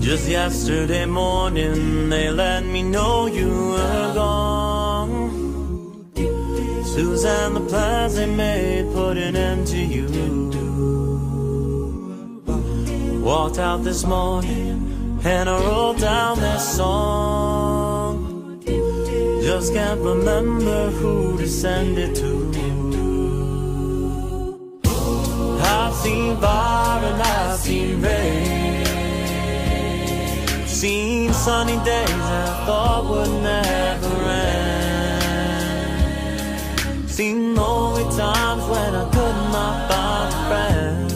Just yesterday morning they let me know you were gone. Susan, the plans they made put an end to you. Walked out this morning and I wrote down this song. Just can't remember who to send it to. I've seen fire and I've seen rain, seen sunny days I thought would never end, seen lonely times when I could not find a friend.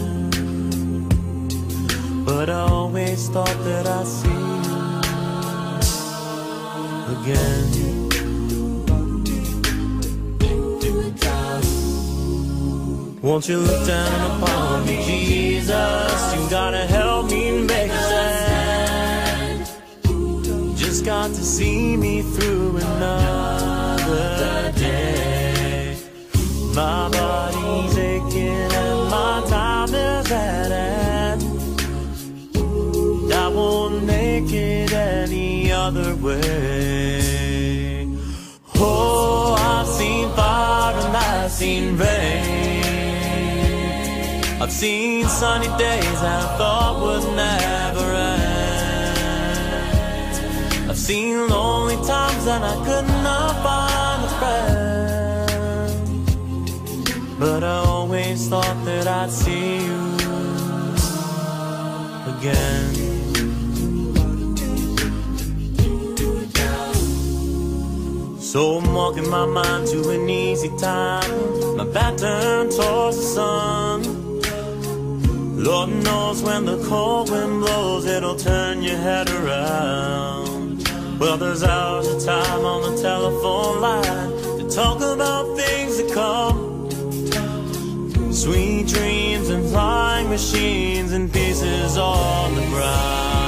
But I always thought that I'd see you again. Won't you look down upon me, Jesus? You gotta help me make a stand. Just got to see me through another day. My body's aching and my time is at end. I won't make it any other way. Oh, I've seen fire and I've seen rain. I've seen sunny days I thought would never end. I've seen lonely times and I could not find a friend. But I always thought that I'd see you again. So I'm walking my mind to an easy time. My back turned towards the sun. Lord knows when the cold wind blows, it'll turn your head around. Well, there's hours of time on the telephone line to talk about things that come. Sweet dreams and flying machines and pieces on the ground.